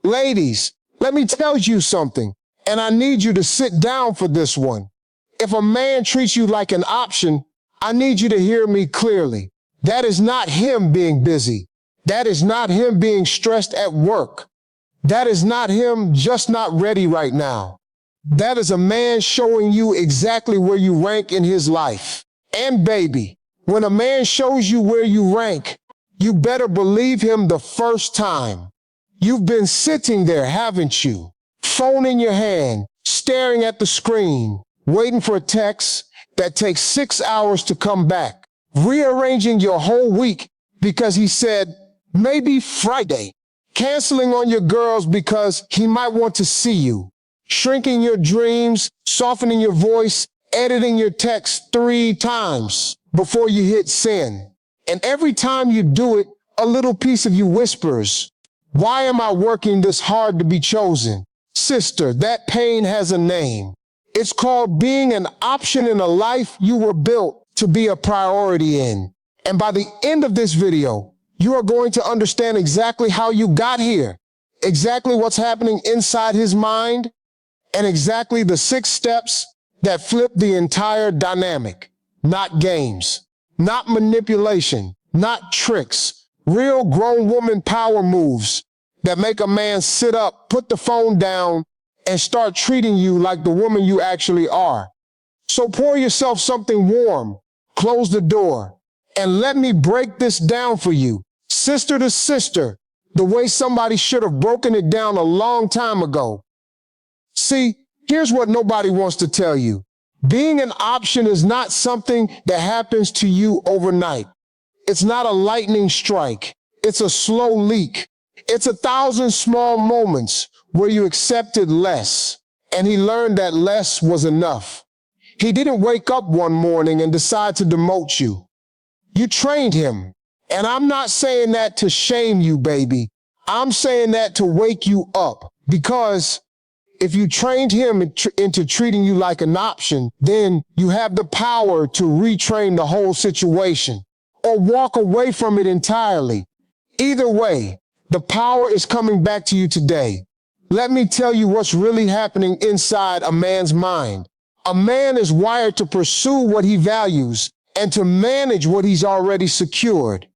Ladies, let me tell you something, and I need you to sit down for this one. If a man treats you like an option, I need you to hear me clearly. That is not him being busy. That is not him being stressed at work. That is not him just not ready right now. That is a man showing you exactly where you rank in his life. And baby, when a man shows you where you rank, you better believe him the first time. You've been sitting there, haven't you? Phone in your hand, staring at the screen, waiting for a text that takes 6 hours to come back, rearranging your whole week because he said, maybe Friday, canceling on your girls because he might want to see you, shrinking your dreams, softening your voice, editing your text 3 times before you hit send. And every time you do it, a little piece of you whispers, why am I working this hard to be chosen? Sister, that pain has a name. It's called being an option in a life you were built to be a priority in. And by the end of this video, you are going to understand exactly how you got here, exactly what's happening inside his mind, and exactly the 6 steps that flip the entire dynamic. Not games, not manipulation, not tricks, real grown woman power moves that make a man sit up, put the phone down, and start treating you like the woman you actually are. So pour yourself something warm, close the door, and let me break this down for you, sister to sister, the way somebody should have broken it down a long time ago. See, here's what nobody wants to tell you. Being an option is not something that happens to you overnight. It's not a lightning strike. It's a slow leak. It's 1,000 small moments where you accepted less, and he learned that less was enough. He didn't wake up one morning and decide to demote you. You trained him. And I'm not saying that to shame you, baby. I'm saying that to wake you up, because if you trained him into treating you like an option, then you have the power to retrain the whole situation or walk away from it entirely. Either way, the power is coming back to you today. Let me tell you what's really happening inside a man's mind. A man is wired to pursue what he values and to manage what he's already secured.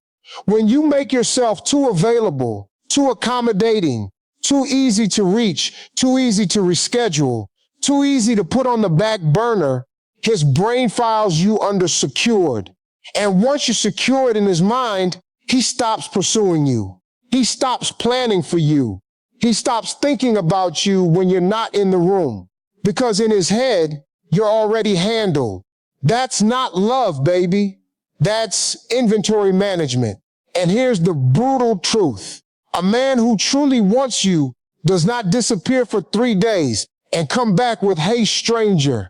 When you make yourself too available, too accommodating, too easy to reach, too easy to reschedule, too easy to put on the back burner, his brain files you under secured. And once you're secured in his mind, he stops pursuing you. He stops planning for you. He stops thinking about you when you're not in the room. Because in his head, you're already handled. That's not love, baby. That's inventory management. And here's the brutal truth. A man who truly wants you does not disappear for 3 days and come back with, hey, stranger.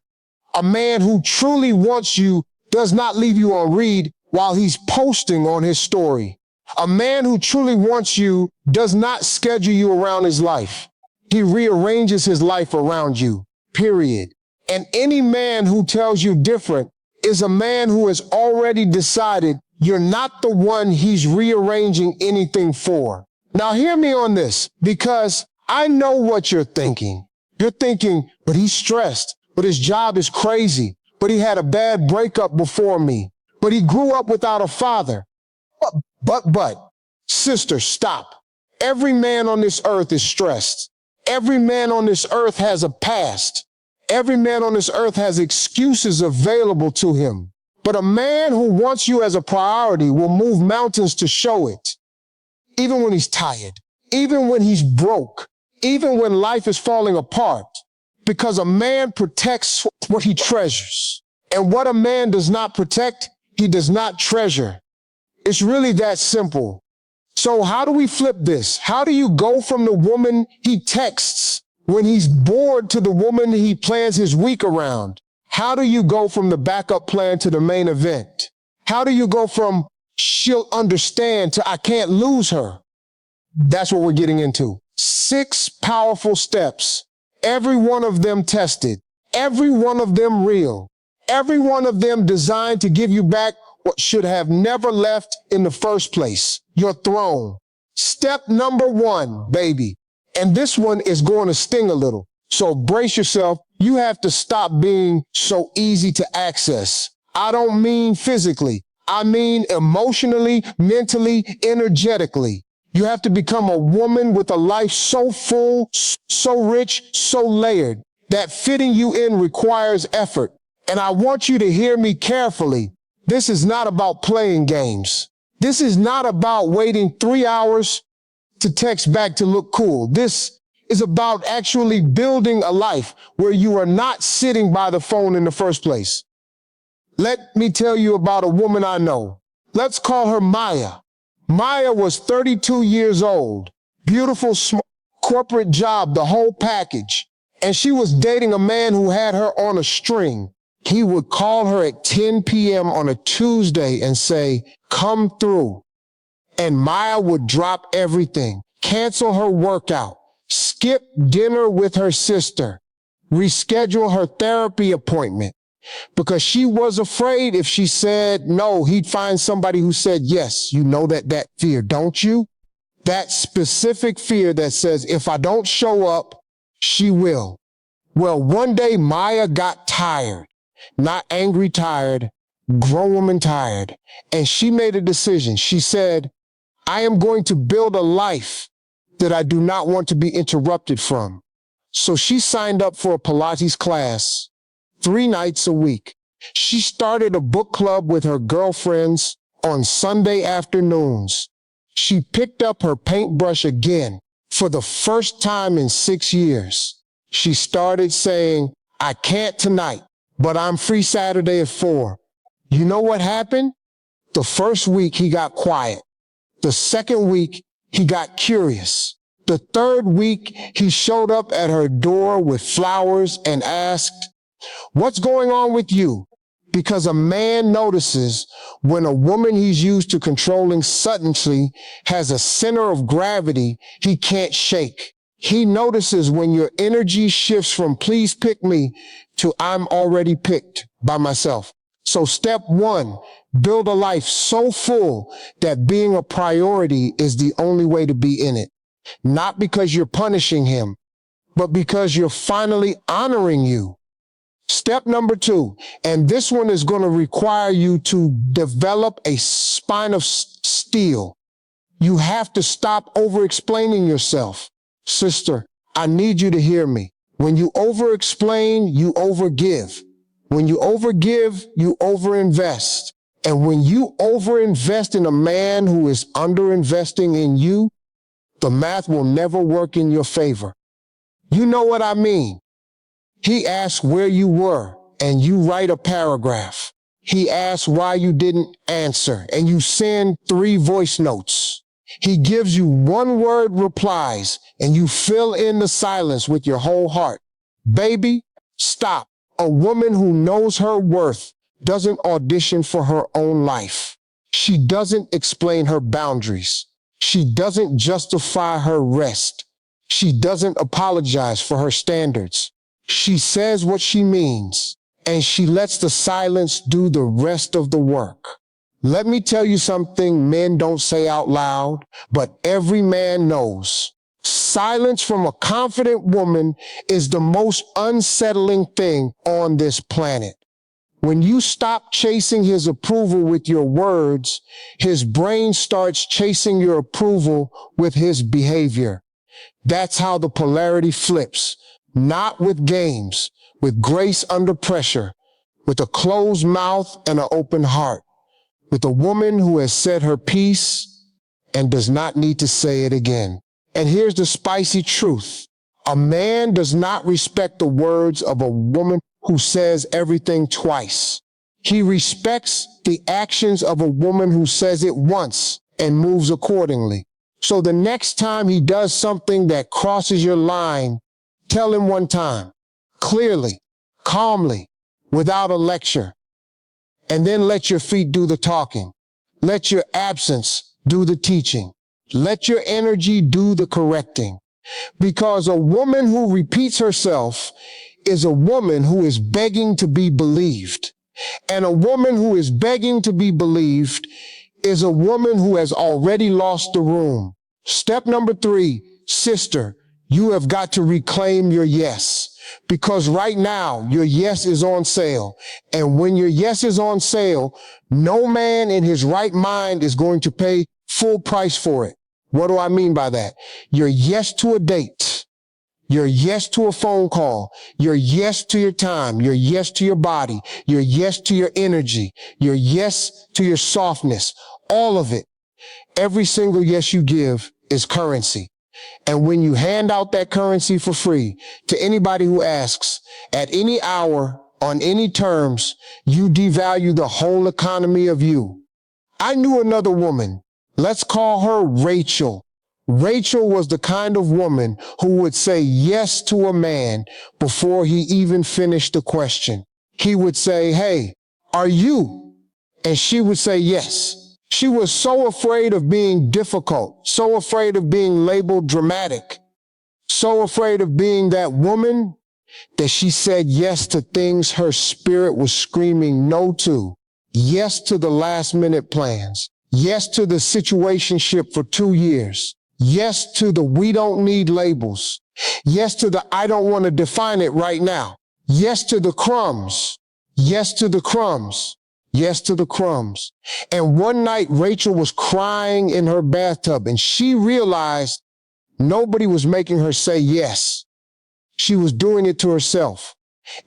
A man who truly wants you does not leave you on read while he's posting on his story. A man who truly wants you does not schedule you around his life. He rearranges his life around you, period. And any man who tells you different is a man who has already decided you're not the one he's rearranging anything for. Now hear me on this, because I know what you're thinking. You're thinking, but he's stressed, but his job is crazy, but he had a bad breakup before me, but he grew up without a father. But, sister, stop. Every man on this earth is stressed. Every man on this earth has a past. Every man on this earth has excuses available to him. But a man who wants you as a priority will move mountains to show it. Even when he's tired, even when he's broke, even when life is falling apart. Because a man protects what he treasures. And what a man does not protect, he does not treasure. It's really that simple. So how do we flip this? How do you go from the woman he texts when he's bored to the woman he plans his week around? How do you go from the backup plan to the main event? How do you go from she'll understand to I can't lose her? That's what we're getting into. 6 powerful steps. Every one of them tested. Every one of them real. Every one of them designed to give you back what should have never left in the first place, your throne. Step number 1, baby. And this one is going to sting a little. So brace yourself. You have to stop being so easy to access. I don't mean physically. I mean emotionally, mentally, energetically. You have to become a woman with a life so full, so rich, so layered that fitting you in requires effort. And I want you to hear me carefully. This is not about playing games. This is not about waiting 3 hours to text back to look cool. This is about actually building a life where you are not sitting by the phone in the first place. Let me tell you about a woman I know. Let's call her Maya. Maya was 32 years old, beautiful, corporate job, the whole package. And she was dating a man who had her on a string. He would call her at 10 p.m. on a Tuesday and say, "Come through." And Maya would drop everything, cancel her workout, skip dinner with her sister, reschedule her therapy appointment, because she was afraid if she said no, he'd find somebody who said yes. You know that fear, don't you? That specific fear that says, if I don't show up, she will. Well, one day Maya got tired, not angry tired, grown woman tired. And she made a decision. She said, I am going to build a life that I do not want to be interrupted from. So she signed up for a Pilates class 3 nights a week. She started a book club with her girlfriends on Sunday afternoons. She picked up her paintbrush again for the first time in 6 years. She started saying, I can't tonight, but I'm free Saturday at 4. You know what happened? The first week he got quiet. The second week he got curious. The third week he showed up at her door with flowers and asked, what's going on with you? Because a man notices when a woman he's used to controlling suddenly has a center of gravity he can't shake. He notices when your energy shifts from please pick me to I'm already picked by myself. So step 1, build a life so full that being a priority is the only way to be in it. Not because you're punishing him, but because you're finally honoring you. Step number 2, and this one is going to require you to develop a spine of steel. You have to stop over-explaining yourself. Sister, I need you to hear me. When you over-explain, you over-give. When you over-give, you over-invest. And when you over-invest in a man who is under-investing in you, the math will never work in your favor. You know what I mean? He asks where you were, and you write a paragraph. He asks why you didn't answer, and you send 3 voice notes. He gives you 1-word replies, and you fill in the silence with your whole heart. Baby, stop. A woman who knows her worth doesn't audition for her own life. She doesn't explain her boundaries. She doesn't justify her rest. She doesn't apologize for her standards. She says what she means, and she lets the silence do the rest of the work. Let me tell you something men don't say out loud, but every man knows. Silence from a confident woman is the most unsettling thing on this planet. When you stop chasing his approval with your words, his brain starts chasing your approval with his behavior. That's how the polarity flips. Not with games, with grace under pressure, with a closed mouth and an open heart, with a woman who has said her piece and does not need to say it again. And here's the spicy truth. A man does not respect the words of a woman who says everything twice. He respects the actions of a woman who says it once and moves accordingly. So the next time he does something that crosses your line, tell him one time, clearly, calmly, without a lecture. And then let your feet do the talking. Let your absence do the teaching. Let your energy do the correcting. Because a woman who repeats herself is a woman who is begging to be believed. And a woman who is begging to be believed is a woman who has already lost the room. Step number 3, sister, You have got to reclaim your yes. Because right now, your yes is on sale. And when your yes is on sale, no man in his right mind is going to pay full price for it. What do I mean by that? Your yes to a date, your yes to a phone call, your yes to your time, your yes to your body, your yes to your energy, your yes to your softness, all of it. Every single yes you give is currency. And when you hand out that currency for free to anybody who asks at any hour on any terms, you devalue the whole economy of you. I knew another woman. Let's call her Rachel. Rachel was the kind of woman who would say yes to a man before he even finished the question. He would say, "Hey, are you?" And she would say yes. She was so afraid of being difficult, so afraid of being labeled dramatic, so afraid of being that woman that she said yes to things her spirit was screaming no to. Yes to the last minute plans. Yes to the situationship for 2 years. Yes to the we don't need labels. Yes to the I don't want to define it right now. Yes to the crumbs. Yes to the crumbs. Yes to the crumbs. And one night, Rachel was crying in her bathtub and she realized nobody was making her say yes. She was doing it to herself.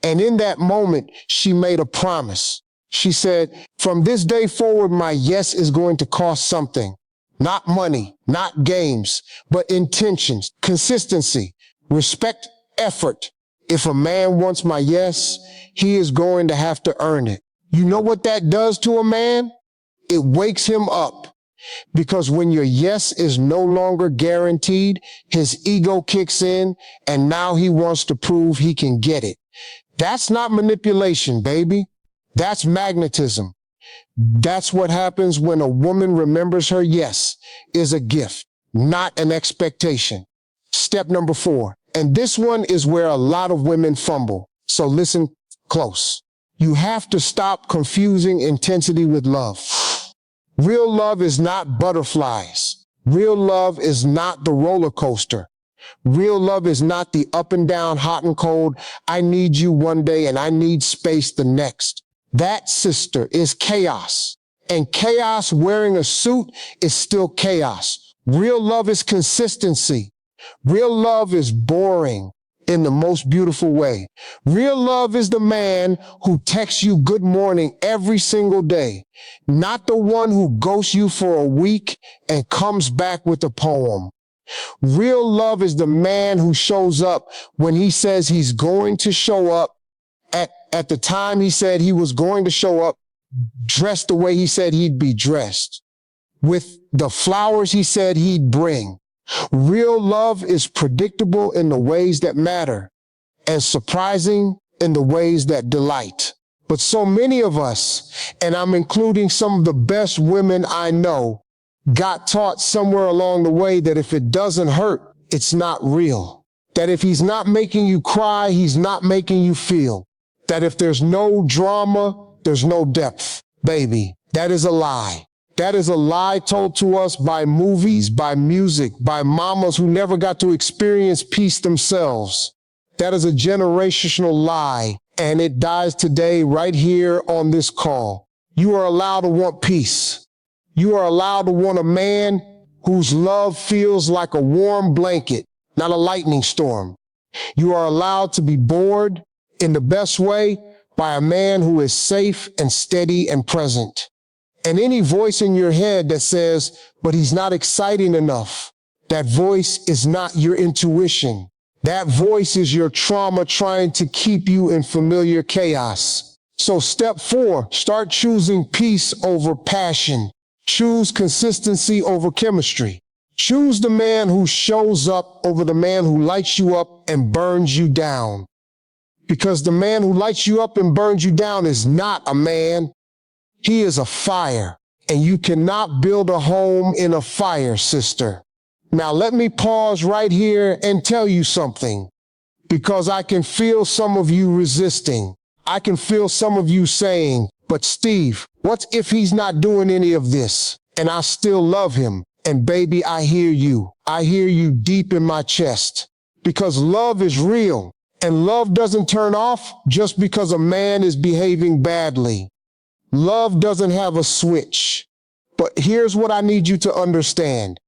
And in that moment, she made a promise. She said, "From this day forward, my yes is going to cost something. Not money, not games, but intentions, consistency, respect, effort. If a man wants my yes, he is going to have to earn it." You know what that does to a man? It wakes him up. Because when your yes is no longer guaranteed, his ego kicks in and now he wants to prove he can get it. That's not manipulation, baby. That's magnetism. That's what happens when a woman remembers her yes is a gift, not an expectation. Step number 4. And this one is where a lot of women fumble. So listen close. You have to stop confusing intensity with love. Real love is not butterflies. Real love is not the roller coaster. Real love is not the up and down, hot and cold. I need you one day and I need space the next. That, sister, is chaos. And chaos wearing a suit is still chaos. Real love is consistency. Real love is boring in the most beautiful way. Real love is the man who texts you good morning every single day, not the one who ghosts you for a week and comes back with a poem. Real love is the man who shows up when he says he's going to show up at the time he said he was going to show up, dressed the way he said he'd be dressed, with the flowers he said he'd bring. Real love is predictable in the ways that matter and surprising in the ways that delight. But so many of us, and I'm including some of the best women I know, got taught somewhere along the way that if it doesn't hurt, it's not real. That if he's not making you cry, he's not making you feel. That if there's no drama, there's no depth. Baby, that is a lie. That is a lie told to us by movies, by music, by mamas who never got to experience peace themselves. That is a generational lie, and it dies today right here on this call. You are allowed to want peace. You are allowed to want a man whose love feels like a warm blanket, not a lightning storm. You are allowed to be bored in the best way by a man who is safe and steady and present. And any voice in your head that says, but he's not exciting enough, that voice is not your intuition. That voice is your trauma trying to keep you in familiar chaos. So step 4, start choosing peace over passion. Choose consistency over chemistry. Choose the man who shows up over the man who lights you up and burns you down. Because the man who lights you up and burns you down is not a man. He is a fire, and you cannot build a home in a fire, sister. Now let me pause right here and tell you something, because I can feel some of you resisting. I can feel some of you saying, but Steve, what if he's not doing any of this, and I still love him? And baby, I hear you. I hear you deep in my chest. because love is real, and love doesn't turn off just because a man is behaving badly. Love doesn't have a switch. But here's what I need you to understand.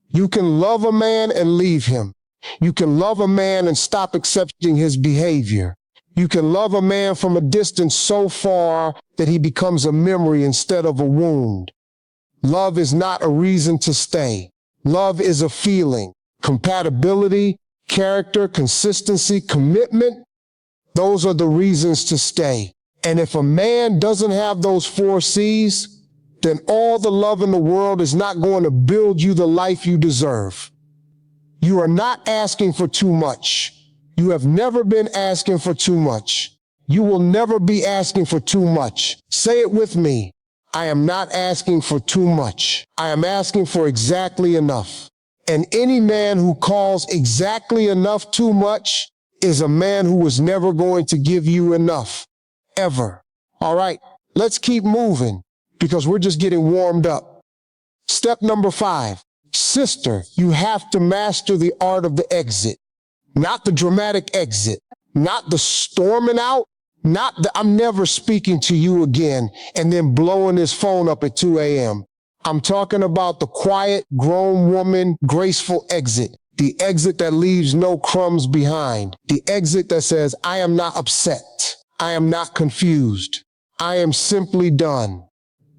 You can love a man and leave him. You can love a man and stop accepting his behavior. You can love a man from a distance so far that he becomes a memory instead of a wound. Love is not a reason to stay. Love is a feeling. Compatibility, character, consistency, commitment, those are the reasons to stay. And if a man doesn't have those 4 C's, then all the love in the world is not going to build you the life you deserve. You are not asking for too much. You have never been asking for too much. You will never be asking for too much. Say it with me. I am not asking for too much. I am asking for exactly enough. And any man who calls exactly enough too much is a man who was never going to give you enough. Ever. All right, let's keep moving because we're just getting warmed up. Step number 5. Sister, you have to master the art of the exit. Not the dramatic exit. Not the storming out. Not the I'm never speaking to you again and then blowing his phone up at 2 a.m. I'm talking about the quiet, grown woman, graceful exit. The exit that leaves no crumbs behind. The exit that says, I am not upset. I am not confused. I am simply done.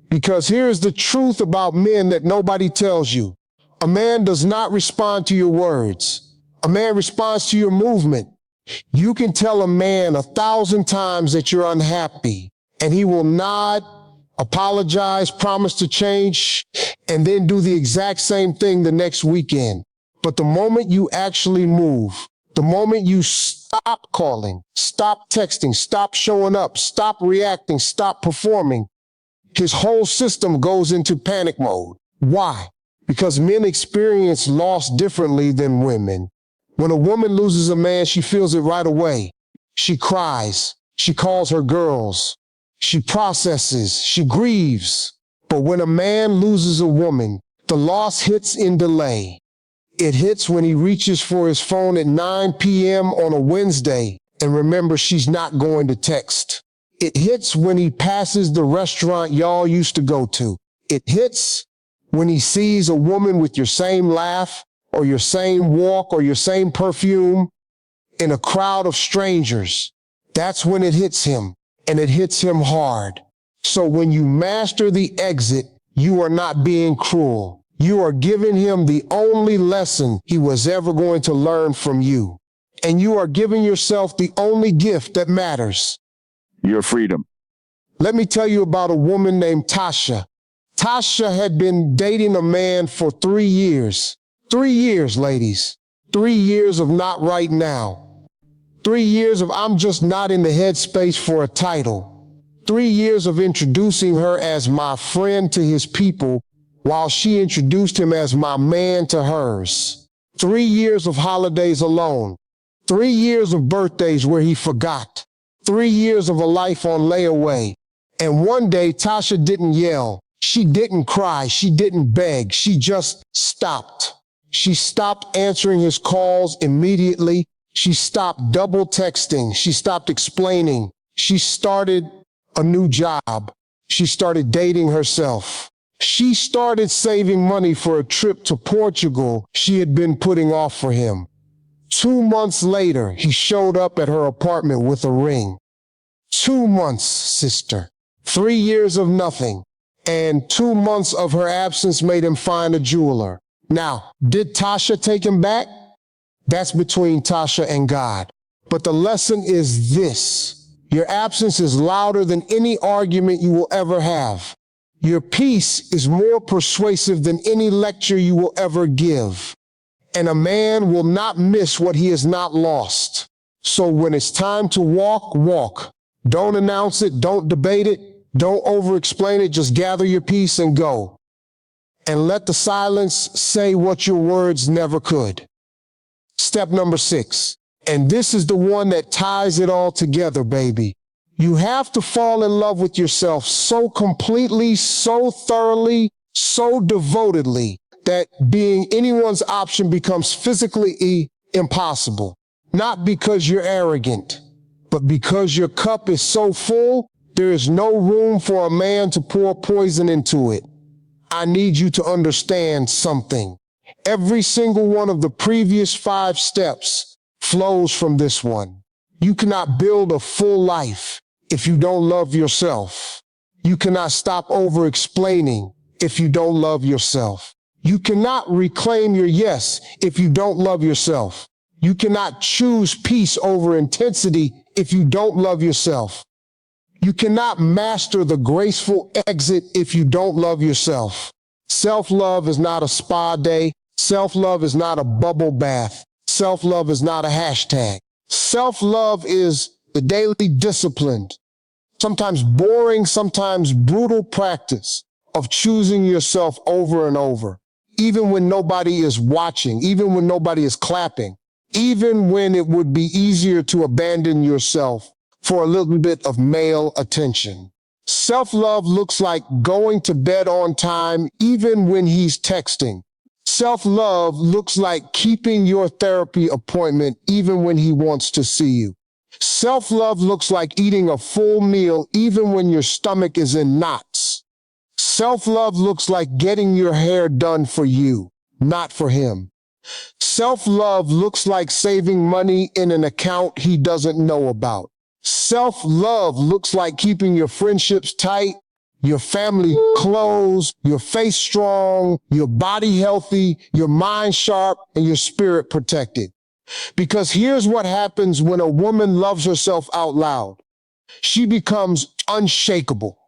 Because here's the truth about men that nobody tells you. A man does not respond to your words. A man responds to your movement. You can tell a man 1,000 times that you're unhappy, and he will nod, apologize, promise to change, and then do the exact same thing the next weekend. But the moment you actually move, the moment you stop calling, stop texting, stop showing up, stop reacting, stop performing, his whole system goes into panic mode. Why? Because men experience loss differently than women. When a woman loses a man, she feels it right away. She cries. She calls her girls. She processes. She grieves. But when a man loses a woman, the loss hits in delay. It hits when he reaches for his phone at 9 p.m. on a Wednesday and remembers she's not going to text. It hits when he passes the restaurant y'all used to go to. It hits when he sees a woman with your same laugh or your same walk or your same perfume in a crowd of strangers. That's when it hits him, and it hits him hard. So when you master the exit, you are not being cruel. You are giving him the only lesson he was ever going to learn from you. And you are giving yourself the only gift that matters. Your freedom. Let me tell you about a woman named Tasha. Tasha had been dating a man for 3 years. 3 years, ladies. 3 years of not right now. 3 years of I'm just not in the headspace for a title. 3 years of introducing her as my friend to his people while she introduced him as my man to hers. 3 years of holidays alone. 3 years of birthdays where he forgot. 3 years of a life on layaway. And one day Tasha didn't yell. She didn't cry. She didn't beg. She just stopped. She stopped answering his calls immediately. She stopped double texting. She stopped explaining. She started a new job. She started dating herself. She started saving money for a trip to Portugal she had been putting off for him. 2 months later, he showed up at her apartment with a ring. 2 months, sister. 3 years of nothing. And 2 months of her absence made him find a jeweler. Now, did Tasha take him back? That's between Tasha and God. But the lesson is this. Your absence is louder than any argument you will ever have. Your peace is more persuasive than any lecture you will ever give. And a man will not miss what he has not lost. So when it's time to walk, walk. Don't announce it. Don't debate it. Don't over-explain it. Just gather your peace and go. And let the silence say what your words never could. Step number 6. And this is the one that ties it all together, baby. You have to fall in love with yourself so completely, so thoroughly, so devotedly that being anyone's option becomes physically Impossible. Not because you're arrogant, but because your cup is so full, there is no room for a man to pour poison into it. I need you to understand something. Every single one of the previous 5 steps flows from this one. You cannot build a full life if you don't love yourself. You cannot stop over-explaining if you don't love yourself. You cannot reclaim your yes if you don't love yourself. You cannot choose peace over intensity if you don't love yourself. You cannot master the graceful exit if you don't love yourself. Self-love is not a spa day. Self-love is not a bubble bath. Self-love is not a hashtag. Self-love is the daily disciplined, sometimes boring, sometimes brutal practice of choosing yourself over and over, even when nobody is watching, even when nobody is clapping, even when it would be easier to abandon yourself for a little bit of male attention. Self-love looks like going to bed on time even when he's texting. Self-love looks like keeping your therapy appointment even when he wants to see you. Self-love looks like eating a full meal even when your stomach is in knots. Self-love looks like getting your hair done for you, not for him. Self-love looks like saving money in an account he doesn't know about. Self-love looks like keeping your friendships tight, your family close, your face strong, your body healthy, your mind sharp, and your spirit protected. Because here's what happens when a woman loves herself out loud. She becomes unshakable.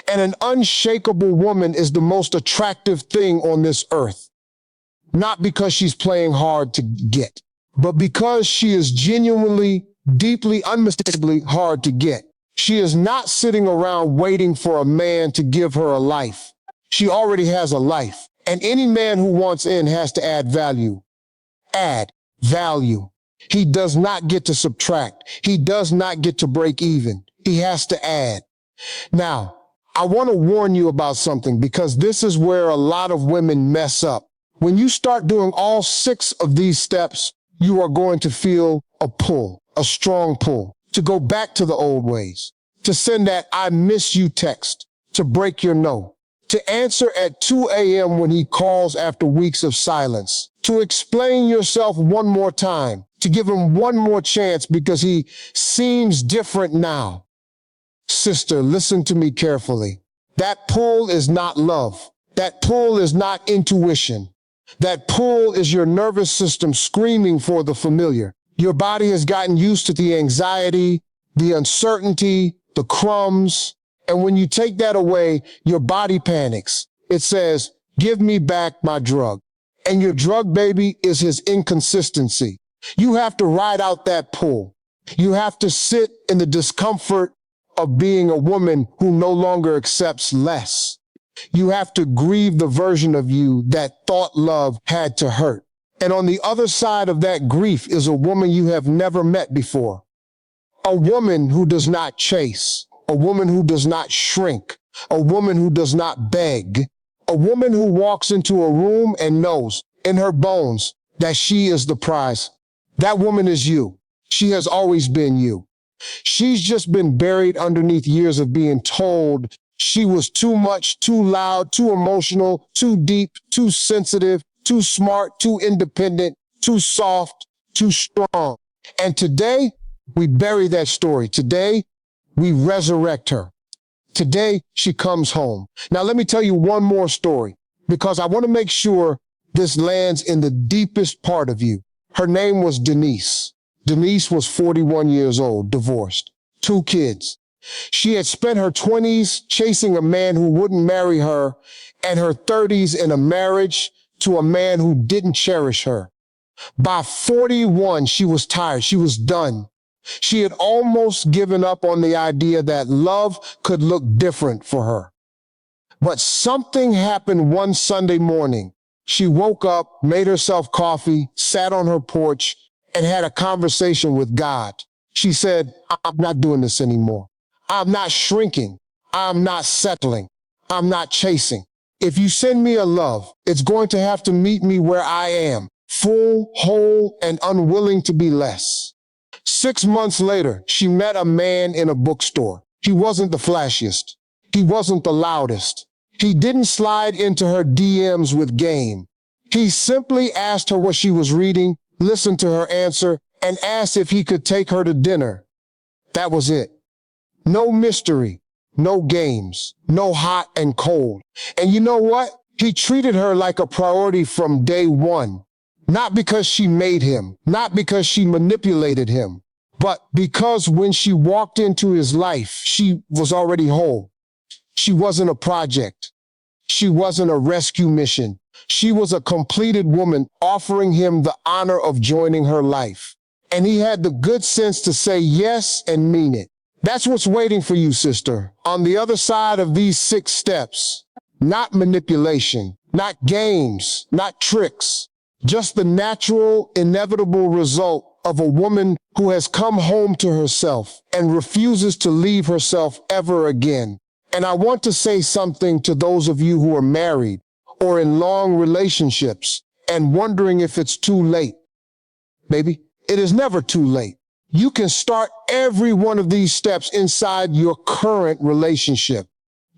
And an unshakable woman is the most attractive thing on this earth. Not because she's playing hard to get, but because she is genuinely, deeply, unmistakably hard to get. She is not sitting around waiting for a man to give her a life. She already has a life. And any man who wants in has to add value. Add value. He does not get to subtract. He does not get to break even. He has to add. Now, I want to warn you about something because this is where a lot of women mess up. When you start doing all 6 of these steps, you are going to feel a pull, a strong pull, to go back to the old ways, to send that I miss you text, to break your no, to answer at 2 a.m. when he calls after weeks of silence, to explain yourself one more time, to give him one more chance because he seems different now. Sister, listen to me carefully. That pull is not love. That pull is not intuition. That pull is your nervous system screaming for the familiar. Your body has gotten used to the anxiety, the uncertainty, the crumbs. And when you take that away, your body panics. It says, give me back my drug. And your drug, baby, is his inconsistency. You have to ride out that pull. You have to sit in the discomfort of being a woman who no longer accepts less. You have to grieve the version of you that thought love had to hurt. And on the other side of that grief is a woman you have never met before. A woman who does not chase. A woman who does not shrink. A woman who does not beg. A woman who walks into a room and knows in her bones that she is the prize. That woman is you. She has always been you. She's just been buried underneath years of being told she was too much, too loud, too emotional, too deep, too sensitive, too smart, too independent, too soft, too strong. And today, we bury that story. Today, we resurrect her. Today, she comes home. Now, let me tell you one more story, because I want to make sure this lands in the deepest part of you. Her name was Denise. Denise was 41 years old, divorced, 2 kids. She had spent her 20s chasing a man who wouldn't marry her and her 30s in a marriage to a man who didn't cherish her. By 41, she was tired. She was done. She had almost given up on the idea that love could look different for her. But something happened one Sunday morning. She woke up, made herself coffee, sat on her porch, and had a conversation with God. She said, I'm not doing this anymore. I'm not shrinking. I'm not settling. I'm not chasing. If you send me a love, it's going to have to meet me where I am, full, whole, and unwilling to be less. 6 months later, she met a man in a bookstore. He wasn't the flashiest. He wasn't the loudest. He didn't slide into her DMs with game. He simply asked her what she was reading, listened to her answer, and asked if he could take her to dinner. That was it. No mystery, no games, no hot and cold. And you know what? He treated her like a priority from day one. Not because she made him, not because she manipulated him, but because when she walked into his life, she was already whole. She wasn't a project. She wasn't a rescue mission. She was a completed woman offering him the honor of joining her life. And he had the good sense to say yes and mean it. That's what's waiting for you, sister, on the other side of these 6 steps. Not manipulation, not games, not tricks, just the natural, inevitable result of a woman who has come home to herself and refuses to leave herself ever again. And I want to say something to those of you who are married or in long relationships and wondering if it's too late. Baby, it is never too late. You can start every one of these steps inside your current relationship.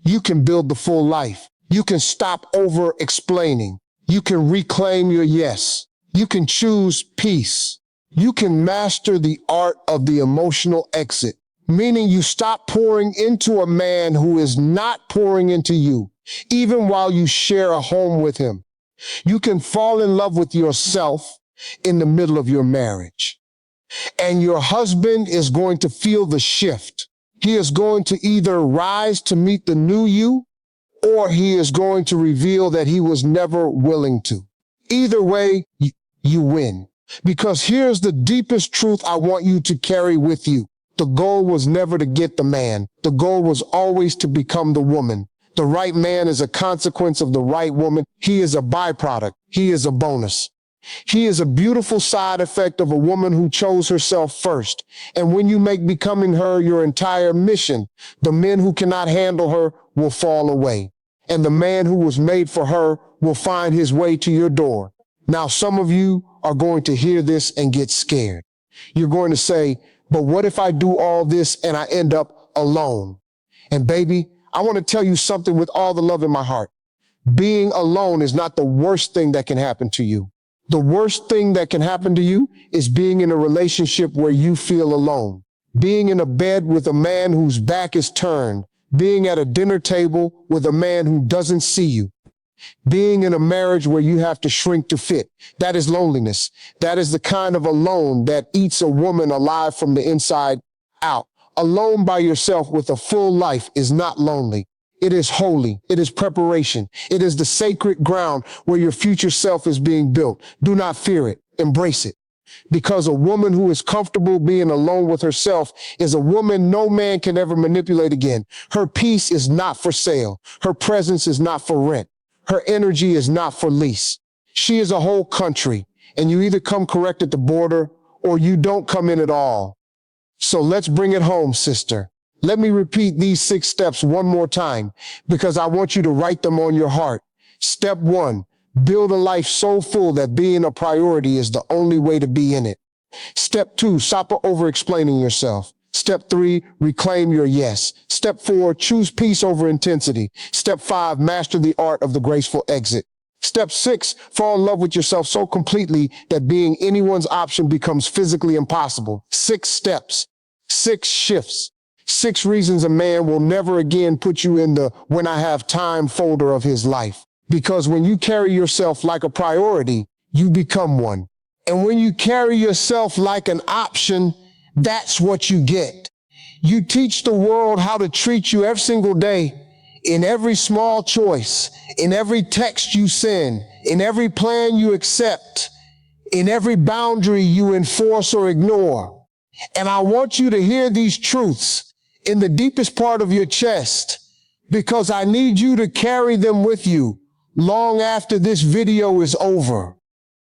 You can build the full life. You can stop over-explaining. You can reclaim your yes. You can choose peace. You can master the art of the emotional exit, meaning you stop pouring into a man who is not pouring into you, even while you share a home with him. You can fall in love with yourself in the middle of your marriage. And your husband is going to feel the shift. He is going to either rise to meet the new you, or he is going to reveal that he was never willing to. Either way, you win. Because here's the deepest truth I want you to carry with you. The goal was never to get the man. The goal was always to become the woman. The right man is a consequence of the right woman. He is a byproduct. He is a bonus. He is a beautiful side effect of a woman who chose herself first. And when you make becoming her your entire mission, the men who cannot handle her will fall away. And the man who was made for her will find his way to your door. Now, some of you are going to hear this and get scared. You're going to say, but what if I do all this and I end up alone? And baby, I want to tell you something with all the love in my heart. Being alone is not the worst thing that can happen to you. The worst thing that can happen to you is being in a relationship where you feel alone. Being in a bed with a man whose back is turned. Being at a dinner table with a man who doesn't see you. Being in a marriage where you have to shrink to fit. That is loneliness. That is the kind of alone that eats a woman alive from the inside out. Alone by yourself with a full life is not lonely. It is holy. It is preparation. It is the sacred ground where your future self is being built. Do not fear it. Embrace it. Because a woman who is comfortable being alone with herself is a woman no man can ever manipulate again. Her peace is not for sale. Her presence is not for rent. Her energy is not for lease. She is a whole country, and you either come correct at the border or you don't come in at all. So let's bring it home, sister. Let me repeat these 6 steps one more time because I want you to write them on your heart. Step 1, build a life so full that being a priority is the only way to be in it. Step 2, stop over-explaining yourself. Step 3, reclaim your yes. Step 4, choose peace over intensity. Step 5, master the art of the graceful exit. Step 6, fall in love with yourself so completely that being anyone's option becomes physically impossible. 6 steps, 6 shifts, 6 reasons a man will never again put you in the when I have time folder of his life. Because when you carry yourself like a priority, you become one. And when you carry yourself like an option, that's what you get. You teach the world how to treat you every single day, in every small choice, in every text you send, in every plan you accept, in every boundary you enforce or ignore. And I want you to hear these truths in the deepest part of your chest, because I need you to carry them with you long after this video is over.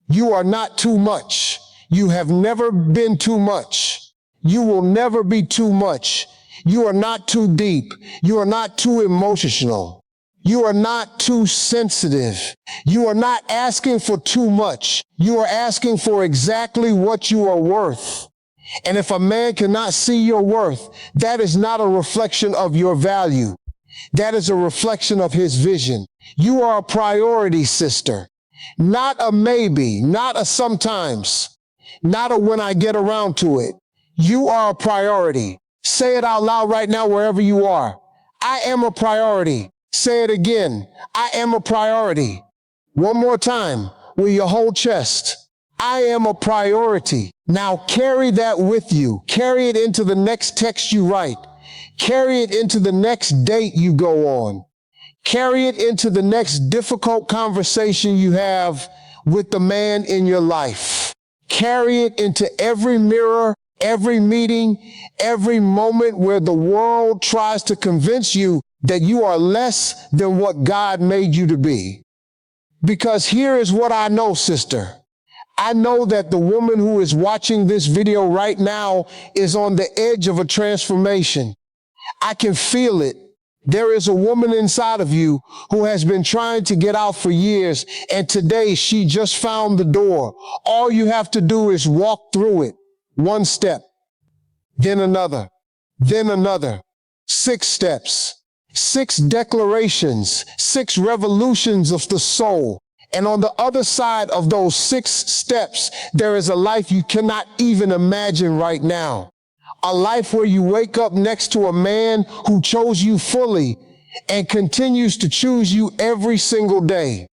You are not too much. You have never been too much. You will never be too much. You are not too deep. You are not too emotional. You are not too sensitive. You are not asking for too much. You are asking for exactly what you are worth. And if a man cannot see your worth, that is not a reflection of your value. That is a reflection of his vision. You are a priority, sister. Not a maybe, not a sometimes, not a when I get around to it. You are a priority. Say it out loud right now wherever you are. I am a priority. Say it again. I am a priority. One more time with your whole chest. I am a priority. Now carry that with you. Carry it into the next text you write. Carry it into the next date you go on. Carry it into the next difficult conversation you have with the man in your life. Carry it into every mirror, every meeting, every moment where the world tries to convince you that you are less than what God made you to be. Because here is what I know, sister. I know that the woman who is watching this video right now is on the edge of a transformation. I can feel it. There is a woman inside of you who has been trying to get out for years, and today she just found the door. All you have to do is walk through it. One step, then another, then another. 6 steps, 6 declarations, 6 revolutions of the soul. And on the other side of those 6 steps, there is a life you cannot even imagine right now. A life where you wake up next to a man who chose you fully and continues to choose you every single day.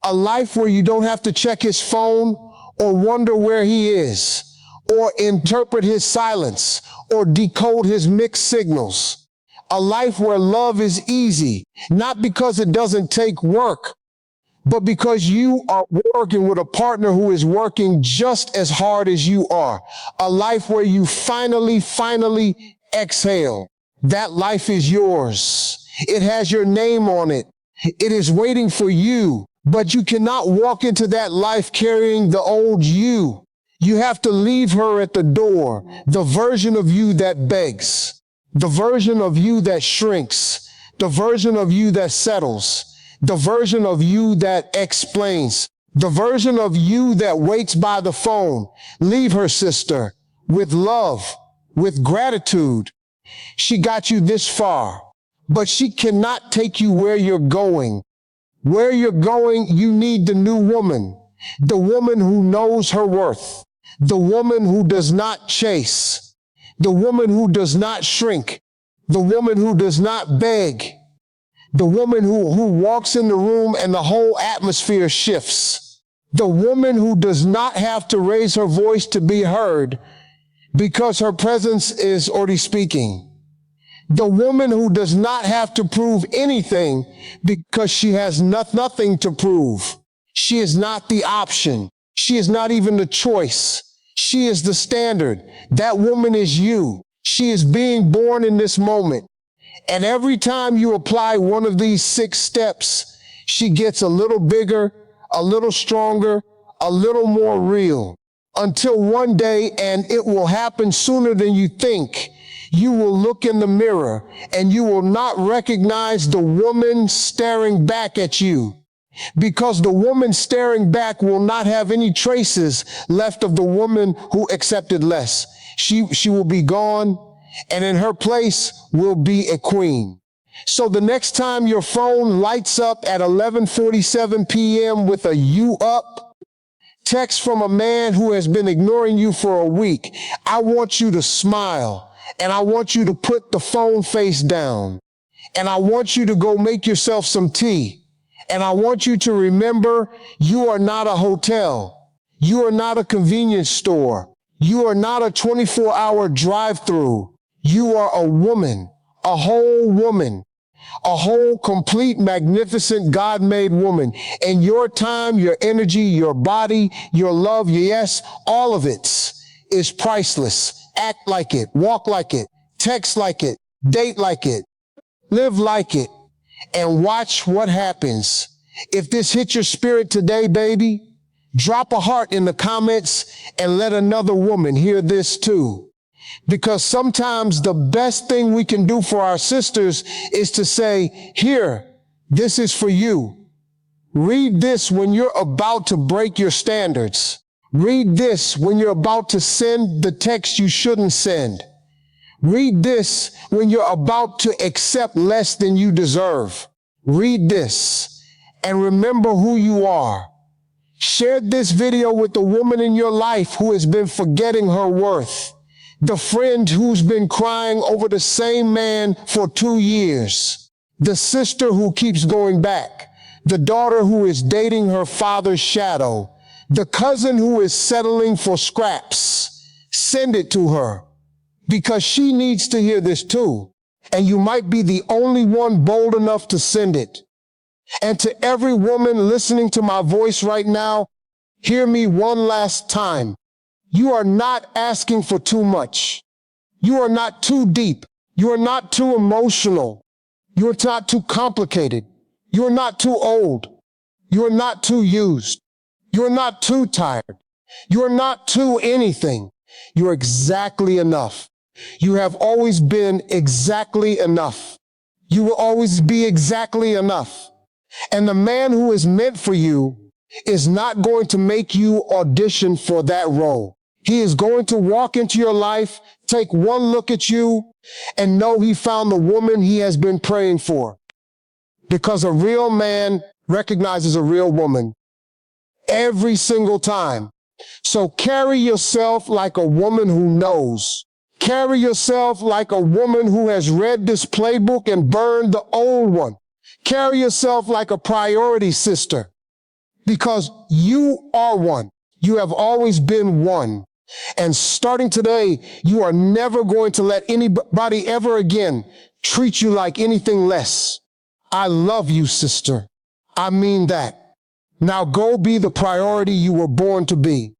A life where you don't have to check his phone or wonder where he is, or interpret his silence, or decode his mixed signals. A life where love is easy, not because it doesn't take work, but because you are working with a partner who is working just as hard as you are. A life where you finally exhale. That life is yours. It has your name on it. It is waiting for you, but you cannot walk into that life carrying the old you. You have to leave her at the door, the version of you that begs, the version of you that shrinks, the version of you that settles, the version of you that explains, the version of you that waits by the phone. Leave her, sister, with love, with gratitude. She got you this far, but she cannot take you where you're going. Where you're going, you need the new woman, the woman who knows her worth, the woman who does not chase, the woman who does not shrink, the woman who does not beg, the woman who walks in the room and the whole atmosphere shifts, the woman who does not have to raise her voice to be heard because her presence is already speaking. The woman who does not have to prove anything because she has nothing to prove. She is not the option. She is not even the choice. She is the standard. That woman is you. She is being born in this moment. And every time you apply one of these 6 steps, she gets a little bigger, a little stronger, a little more real. Until one day, and it will happen sooner than you think, you will look in the mirror and you will not recognize the woman staring back at you, because the woman staring back will not have any traces left of the woman who accepted less. She will be gone, and in her place will be a queen. So the next time your phone lights up at 11:47 p.m. with a "you up" text from a man who has been ignoring you for a week, I want you to smile, and I want you to put the phone face down, and I want you to go make yourself some tea, and I want you to remember you are not a hotel. You are not a convenience store. You are not a 24-hour drive-through. You are a woman, a whole, complete, magnificent, God-made woman. And your time, your energy, your body, your love, your yes, all of it is priceless. Act like it, walk like it, text like it, date like it, live like it, and watch what happens. If this hit your spirit today, baby, drop a heart in the comments and let another woman hear this too. Because sometimes the best thing we can do for our sisters is to say, here, This is for you. Read this when you're about to break your standards. Read this when you're about to send the text you shouldn't send. Read this when you're about to accept less than you deserve. Read this and remember who you are. Share this video with the woman in your life who has been forgetting her worth. The friend who's been crying over the same man for 2 years. The sister who keeps going back. The daughter who is dating her father's shadow. The cousin who is settling for scraps. Send it to her because she needs to hear this too. And you might be the only one bold enough to send it. And to every woman listening to my voice right now, hear me one last time. You are not asking for too much. You are not too deep. You are not too emotional. You are not too complicated. You are not too old. You are not too used. You are not too tired. You are not too anything. You are exactly enough. You have always been exactly enough. You will always be exactly enough. And the man who is meant for you is not going to make you audition for that role. He is going to walk into your life, take one look at you, and know he found the woman he has been praying for. Because a real man recognizes a real woman every single time. So carry yourself like a woman who knows. Carry yourself like a woman who has read this playbook and burned the old one. Carry yourself like a priority sister, because you are one. You have always been one. And starting today, you are never going to let anybody ever again treat you like anything less. I love you, sister. I mean that. Now go be the priority you were born to be.